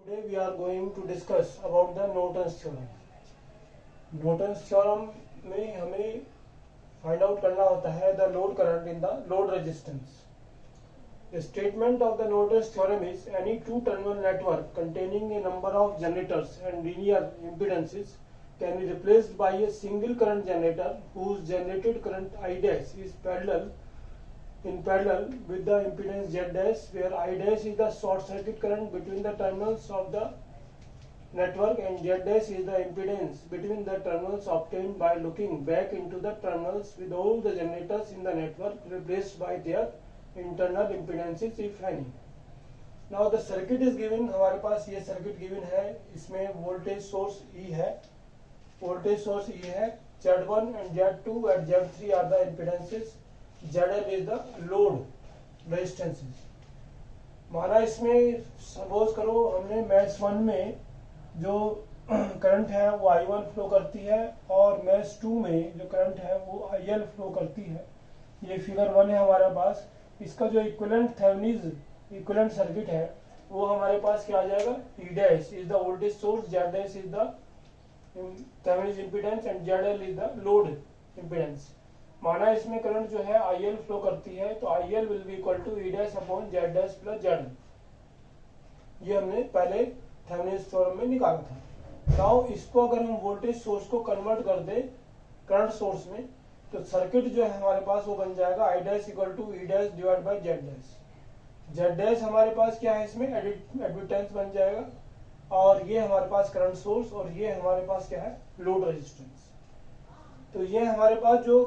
Today we are going to discuss about the Norton's theorem. Norton's theorem में हमें find out करना होता है the load current in the load resistance. The statement of the Norton's theorem is any two-terminal network containing a number of generators and linear impedances can be replaced by a single current generator whose generated current I dash is in parallel with the impedance Z dash, where I dash is the short circuit current between the terminals of the network and Z dash is the impedance between the terminals obtained by looking back into the terminals with all the generators in the network replaced by their internal impedances if any. Now the circuit is given. हमारे पास ये circuit given है, इसमें voltage source E है, Z1 and Z2 and Z3 are the impedances, ZL is the load resistances. माना इसमें suppose करो हमने मैच 1 में जो करंट है वो I1 फ्लो करती है और मैच 2 में जो करंट है वो IL फ्लो करती है. ये फिगर 1 है हमारे पास. इसका जो इक्विवेलेंट थेवेनिन इक्विवेलेंट सर्किट है वो हमारे पास क्या आ जाएगा, E dash is the voltage source, Z dash is the Thevenin impedance and ZL is the load impedance. माना इसमें करंट जो है IL फ्लो करती है तो IL will be equal to E dash upon Z dash plus ZL. ये हमने पहले थेवेनिन थ्योरम में निकाला था. नाउ इसको अगर हम वोल्टेज सोर्स को कन्वर्ट कर दे करंट सोर्स में तो सर्किट जो है हमारे पास वो बन जाएगा I dash equal to E dash divide by Z dash. Z dash हमारे पास क्या है, इसमें एडमिटेंस बन जाएगा और ये हमारे पास करंट सोर्स और ये हमारे पास क्या है, लोड रेजिस्टेंस. तो ये हमारे पास जो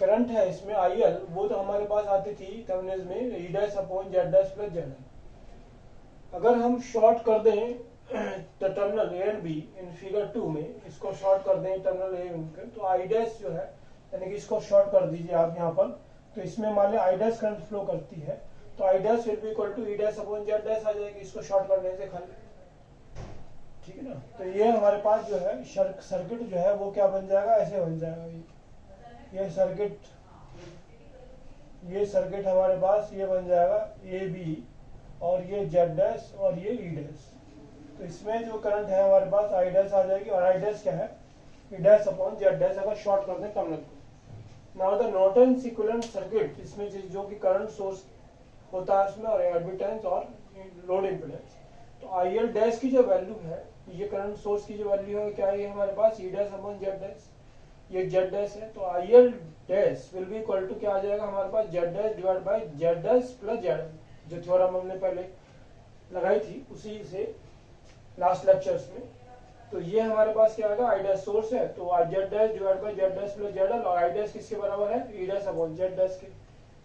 करंट है इसमें IL वो तो हमारे पास आती थी थेवेनिन में E dash upon Z dash plus ZL. अगर हम शॉर्ट कर दें terminal A and B in figure 2 में, इसको शॉर्ट कर दें टर्मिनल A एंड तो I डैश जो है यानी कि इसको शॉर्ट कर दीजिए आप यहाँ पर, तो इसमें मान लिया I डैश करंट फ्लो करती है तो I dash will be equal to E dash upon Z dash आ जाएगी इसको शॉर्ट करने से खाली. ठीक है ना. तो ये हमारे पास जो है सर्किट जो है वो क्या बन जाएगा, ऐसे बन जाएगा. ये सर्किट हमारे पास ये बन जाएगा AB और ये Z डैश और ये E डैश. तो इसमें जो करंट है हमारे पास I डैश आ जाएगी और I डैश क्या है, E dash upon Z dash अगर शॉर्ट कर दें टर्मिनल को. Now the Norton's equivalent circuit, इसमें जो कि करंट सोर्स होता है उसमें और एडमिटेंस और लोड इंपेडेंस. तो IL डैश की जो वैल्यू है, ये करंट सोर्स की जो वैल्यू है क्या है हमारे पास E dash upon Z dash, ये Z डैश है. तो IL dash will be equal to क्या आ जाएगा हमारे पास, Z dash divide by Z dash plus ZL. जो थ्योरम हमने पहले लगाई थी उसी से लास्ट लेक्चर्स में. तो ये हमारे पास क्या आएगा, I डैश सोर्स है तो Z dash divide by Z dash plus ZL और I डैश किसके बराबर है, E dash upon Z dash के.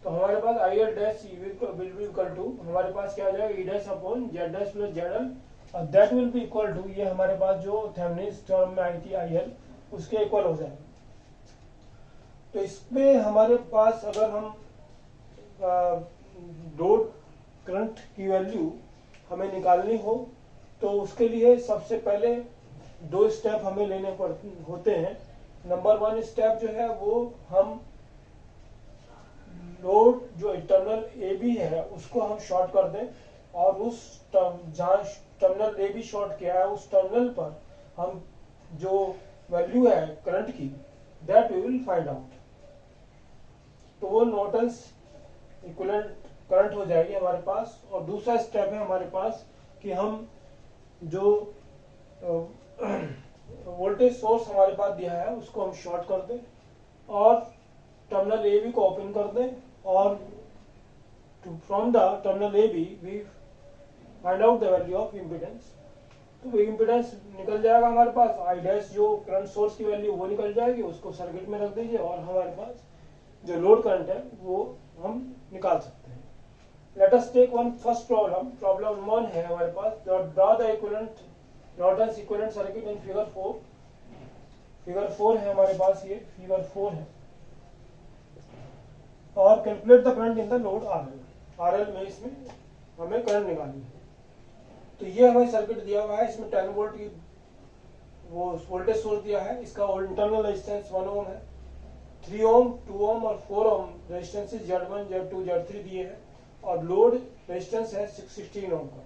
तो हमारे पास IL dash will be equal to हमारे पास क्या आ जाएगा, E dash upon Z dash plus ZL और that will be equal to ये हमारे पास जो थेवेनिन थ्योरम में आई थी IL उसके इक्वल हो जाएगा. तो इसमें हमारे पास अगर हम लोड करंट की वैल्यू हमें निकालनी हो तो उसके लिए सबसे पहले 2 स्टेप हमें लेने होते हैं. नंबर 1 स्टेप जो है वो हम लोड जो टर्मिनल AB है उसको हम शॉर्ट कर दें और उस जहाँ टर्मिनल AB शॉर्ट किया है उस टर्मिनल पर हम जो वैल्यू है करंट की that we will find out. तो वो नॉर्टन्स इक्विवेलेंट करंट हो जाएगी हमारे पास. और दूसरा स्टेप है हमारे पास कि हम जो वोल्टेज सोर्स हमारे पास दिया है उसको हम शॉर्ट कर दें और टर्मिनल AB को ओपन कर दें और from the terminal AB we find out the value of impedance. तो वो इम्पीडेंस निकल जाएगा हमारे पास. I डैश जो करंट सोर्स की वैल्यू वो निकल जाएगी, उसको सर्किट में रख दीजिए और हमारे पास जो लोड करंट है वो हम निकाल सकते हैं. Let us take one first problem. Problem 1 है हमारे पास. Draw the equivalent Norton's equivalent circuit in figure 4. Figure 4 है हमारे पास, ये फिगर 4 है. और calculate the current in the load RL में इसमें हमें करंट निकालनी है. तो ये हमें सर्किट दिया हुआ है. इसमें 10 वोल्ट की वो वोल्टेज सोर्स दिया है. इसका इंटरनल रेजिस्टेंस 1 ओम है. 3 ओम 2 ओम और 4 ohm resistance Z1 Z2 Z3 दिए हैं और लोड रेजिस्टेंस है 16 ओम का.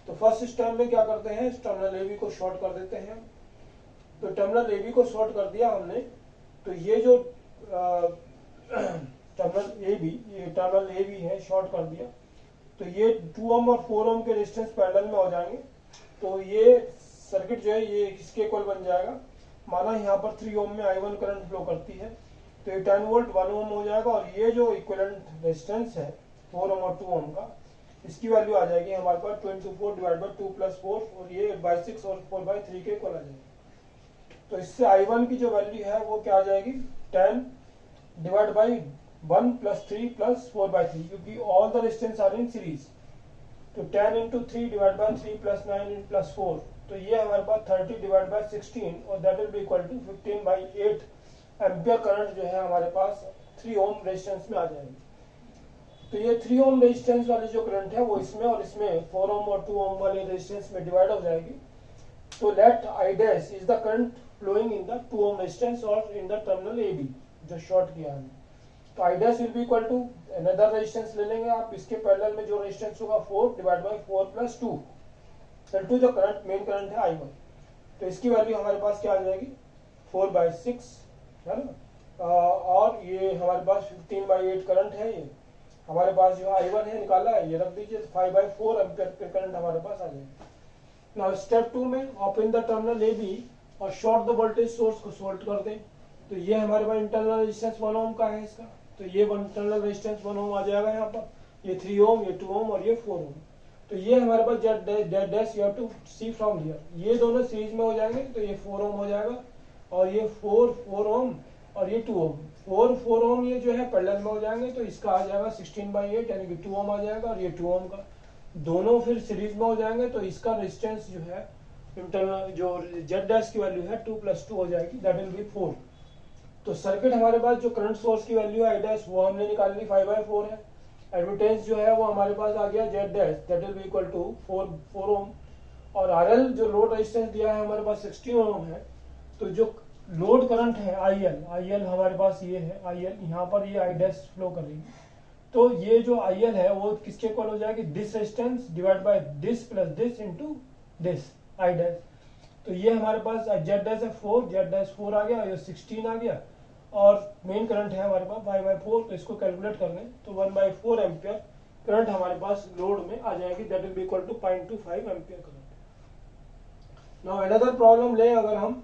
तो फर्स्ट स्टेप में क्या करते हैं, टर्मिनल ए बी को शॉर्ट कर देते हैं। तो टर्मिनल ए बी को शॉर्ट कर दिया हमने, तो ये जो टर्मिनल ए बी है शॉर्ट कर दिया, तो ये 2 ओम और 4 ओम के रेजिस्टेंस पैरेलल में हो जाएंगे। तो ये सर्किट जो है ये किसके इक्वल बन जाएगा, माना यहाँ पर 3 ओम में I1 करंट फ्लो करती है, तो ये 10 वोल्ट 1 ओम हो जाएगा, और ये जो इक्विवेलेंट रेजिस्टेंस है 4 ओम और 2 ओम का, इसकी वैल्यू आ जाएगी हमारे पास 24 डिवाइड बाई 2 प्लस 4, और ये 8/6 और 4/3 के इक्वल आ जाएगी। तो इससे I1 की जो वैल्यू है वो क्या आ जाएगी, 10 डिवाइड बाई 1 प्लस 3 प्लस 4/3, क्योंकि all the resistance are in series. तो 10 into 3 divide by 3 plus 9 plus 4, तो ये हमारे पास 30 डिवाइड बाई 16, और that will be equal to 15/8 ampere current जो है हमारे पास 3 ओम रेजिस्टेंस में आ जाएगी। तो ये 3 ओम रेजिस्टेंस वाली जो करंट है वो इसमें और इसमें 4 ओम और 2 ओम वाले रेजिस्टेंस में डिवाइड हो जाएगी। तो let I dash is the current flowing in the 2 ohm resistance और in the terminal A B जो शॉर्ट किया हमने। तो I dash will be equal to another resistance ले लेंगे आप, इसके पैरेलल में जो रेजिस्टेंस होगा 4 डिवाइड बाई 4 प्लस 2 इनटू जो करंट मेन करंट है I1। तो इसकी वैल्यू हमारे पास क्या आ जाएगी, 4/6 है ना, और ये हमारे पास 15/8 करंट है। ये हमारे पास जो I1 है निकाला है, ये रख दीजिए, 5/4 एम्पियर करंट हमारे पास आ जाएगा। नाउ स्टेप 2 में open the terminal A B और शॉर्ट द वोल्टेज सोर्स को शॉर्ट कर दें। तो ये हमारे पास इंटरनल रेजिस्टेंस 1 ओम का है इसका, तो ये इंटरनल रेजिस्टेंस 1 ओम आ जाएगा यहाँ पर, ये 3 ओम, ये 2 ओम और ये 4 ओम। तो ये हमारे पास Z dash you have to see from here, ये दोनों सीरीज में हो जाएंगे, तो ये 4 ओम हो जाएगा, और ये 4 ओम और ये 2 ओम, 4 ओम ये जो है पैरेलल में हो जाएंगे, तो इसका आ जाएगा 16/8 यानी कि 2 ओम आ जाएगा, और ये 2 ओम का दोनों फिर सीरीज में हो जाएंगे, तो इसका रेजिस्टेंस जो है इंटरनल जो जेड डैश की वैल्यू है 2 + 2 हो जाएगी, दैट विल बी 4। तो सर्किट हमारे पास जो करंट सोर्स की वैल्यू है I डैश वो हमने निकाल ली 5/4 है। एडमिटेंस जो है वो हमारे पास आ गया Z dash, that will be equal to 4 ohm, और RL जो लोड रेजिस्टेंस दिया है हमारे पास 16 ओम है। तो जो लोड करंट है IL हमारे पास ये है IL, यहाँ पर ये I डैश फ्लो करेगी, तो ये जो IL है वो किसके इक्वल हो जाएगी, this resistance divide by this plus this into this I dash. तो ये हमारे पास जेड डैश है 4, जेड डैश 4 आ गया, ये 16 आ गया, और मेन करंट है हमारे पास 5/4, तो इसको कैलकुलेट कर लें तो 1/4 एम्पियर करंट हमारे पास लोड में आ जाएगी, that will be equal to 0.25 ampere current. Now another problem ले, अगर हम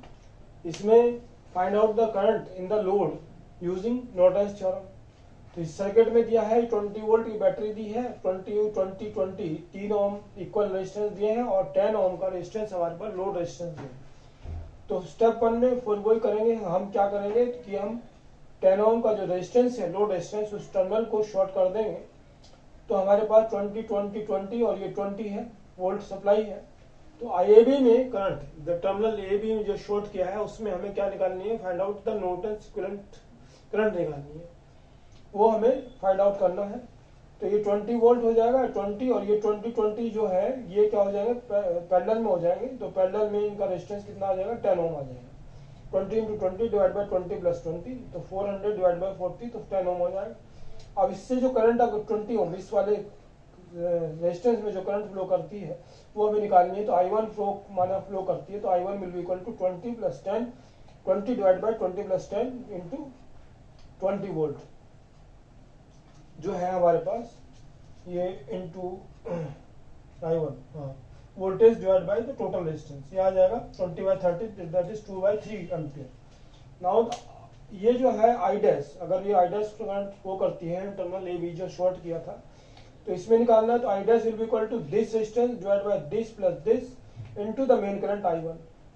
इसमें find out the current in the load using Norton's theorem. तो इस सर्किट में दिया है 20 वोल्ट की बैटरी दी है, 20 3 ओम इक्वल रेजिस्टेंस दिए हैं, और 10 ओम का रेजिस्टेंस हमारे पास लोड रेजिस्टेंस दिए हैं। तो स्टेप 1 में फिर वही करेंगे, हम क्या करेंगे कि हम 10 ओम का जो रेजिस्टेंस है लोड रेजिस्टेंस उस टर्मिनल को शॉर्ट कर देंगे। तो हमारे पास 20 और ये 20 है वोल्ट सप्लाई है। तो IAB में करंट द टर्मिनल AB में जो शॉर्ट किया है उसमें हमें क्या निकालनी है, find out the Norton's equivalent current निकालनी है, वो हमें फाइंड आउट करना है। तो ये 20 वोल्ट हो जाएगा 20, और ये 20 जो है ये क्या हो जाएगा, पैरेलल में हो जाएंगे। तो पैरेलल में इनका रेजिस्टेंस कितना आ जाएगा, 10 ओम आ जाएगा। 20 इंटू 20 डिवाइड बाई 20 प्लस 20, तो 400 डिवाइड बाई 40, तो 10 ओम हो जाएगा। अब इससे जो करंट अगर 20 ओम इस वाले रेजिस्टेंस में जो करंट फ्लो करती है वो हमें निकालनी है। तो I1 फ्लो करती है, तो I1 will be equal to 20 + 10, 20 divide by 20 + 10 into 20 volt जो है हमारे पास, ये into I1 voltage divide by the total resistance, ये आ जाएगा 20/30 दैट इज 2/3 एम्पियर। नाउ ये जो है I डैश, अगर ये I डैश करंट फ्लो करती है इंटरनल AB जो शॉर्ट किया था, तो इसमें निकालना है। तो I dash will be equal to this resistance divide by this plus this into the main current I1।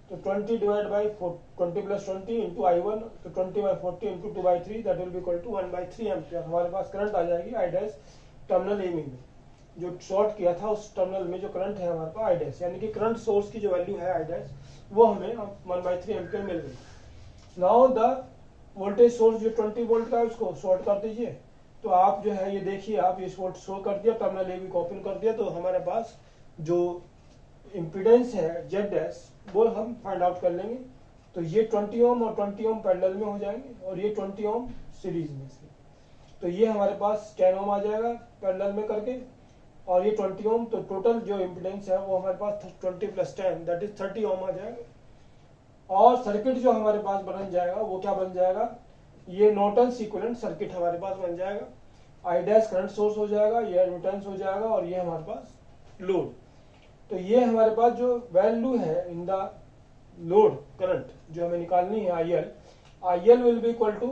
तो 20 डिवाइड बाय 20 + 20 इंटू I1, तो 20/40 into 2/3 that will be equal to 1/3 ampere हमारे पास करंट आ जाएगी I डैश टर्मिनल AB में जो short किया था उस टर्मिनल में जो करंट है हमारे पास I डैश, यानी कि करंट सोर्स की जो वैल्यू है I डैश वो हमें 1/3 एम्पियर मिल गई। नाउ द वोल्टेज सोर्स जो 20 वोल्ट का है उसको शॉर्ट कर दीजिए। तो आप जो है ये देखिए, आप ये शॉर्ट शो कर दिया, टर्मिनल AB को ओपन कर दिया, तो हमारे पास जो इम्पीडेंस है जेड डैश वो हम फाइंड आउट कर लेंगे। तो ये 20 ओम और 20 ओम पैरेलल में हो जाएंगे, और ये 20 ओम सीरीज में से। तो ये हमारे पास 10 ओम आ जाएगा पैरेलल में करके, और ये 20 ओम, तो टोटल जो इम्पिडेंस है वो हमारे पास 20 + 10 दैट इज 30 ओम आ जाएगा। और सर्किट जो हमारे पास बन जाएगा वो क्या बन जाएगा, ये नॉर्टन्स इक्विवेलेंट सर्किट हमारे पास बन जाएगा। I डैश करंट सोर्स हो जाएगा, ये एडमिटेंस हो जाएगा, और ये हमारे पास लोड। तो ये हमारे पास जो वैल्यू है इन द लोड करंट जो हमें निकालनी है IL will be equal to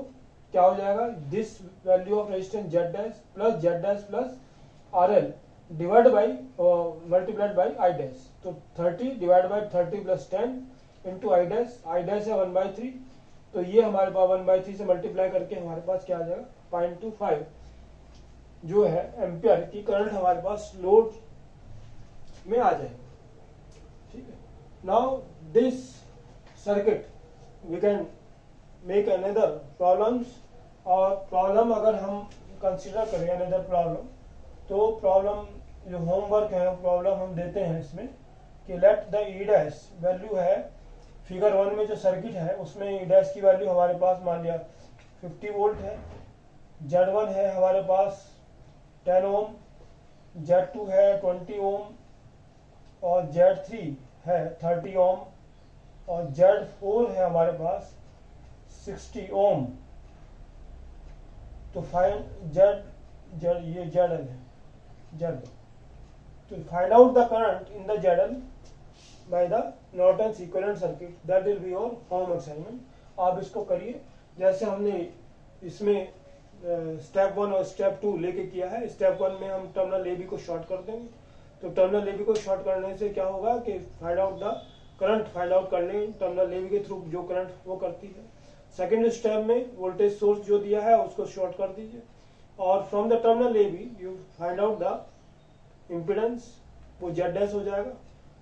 क्या हो जाएगा, this value of resistance Z dash plus RL divide by multiplied by I dash. तो 30 डिवाइड बाई 30 + 10 इंटू I डैश है 1/3। तो ये हमारे पास 1/3 से मल्टीप्लाई करके हमारे पास क्या आ जाएगा 0.25 जो है एम्पियर की करंट हमारे पास लोड में आ जाएगी। ठीक है, now this circuit we can make another problems. और प्रॉब्लम अगर हम कंसीडर करें अनदर प्रॉब्लम, तो प्रॉब्लम जो होमवर्क है प्रॉब्लम हम देते हैं इसमें कि let the E dash value है फिगर 1 में जो सर्किट है उसमें ई डैश की वैल्यू हमारे पास मान लिया 50 वोल्ट है, Z1 है हमारे पास 10 ओम, Z2 है 20 ओम, और Z3 है 30 ओम, और Z4 है हमारे पास 60 ओम। तो फाइंड ये ZL है, ZL। तो find out the current in the ZL by the Norton's equivalent circuit, that will be your home assignment. आप इसको करिए जैसे हमने इसमें स्टेप 1 और स्टेप 2 लेके किया है। स्टेप 1 में हम टर्मिनल AB को शॉर्ट कर देंगे, तो टर्मिनल AB को शॉर्ट करने से क्या होगा कि find out the current find out कर लेंगे टर्मिनल AB के थ्रू जो करंट वो करती है। सेकेंड स्टेप में वोल्टेज सोर्स जो दिया है उसको शॉर्ट कर दीजिए, और from the terminal AB you find out the impedance, वो Z डैश हो जाएगा।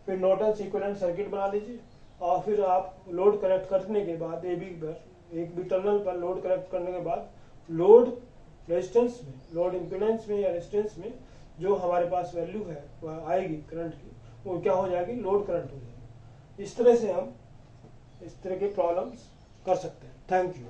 फिर नॉर्टन्स इक्विवेलेंट सर्किट बना लीजिए, और फिर आप लोड कनेक्ट करने के बाद AB पर एक भी टर्मिनल पर लोड कनेक्ट करने के बाद लोड रेजिस्टेंस में, लोड इम्पिडेंस में या रेजिस्टेंस में जो हमारे पास वैल्यू है वह आएगी करंट की, वो क्या हो जाएगी, लोड करंट हो जाएगी। इस तरह से हम इस तरह के प्रॉब्लम्स कर सकते हैं। Thank you.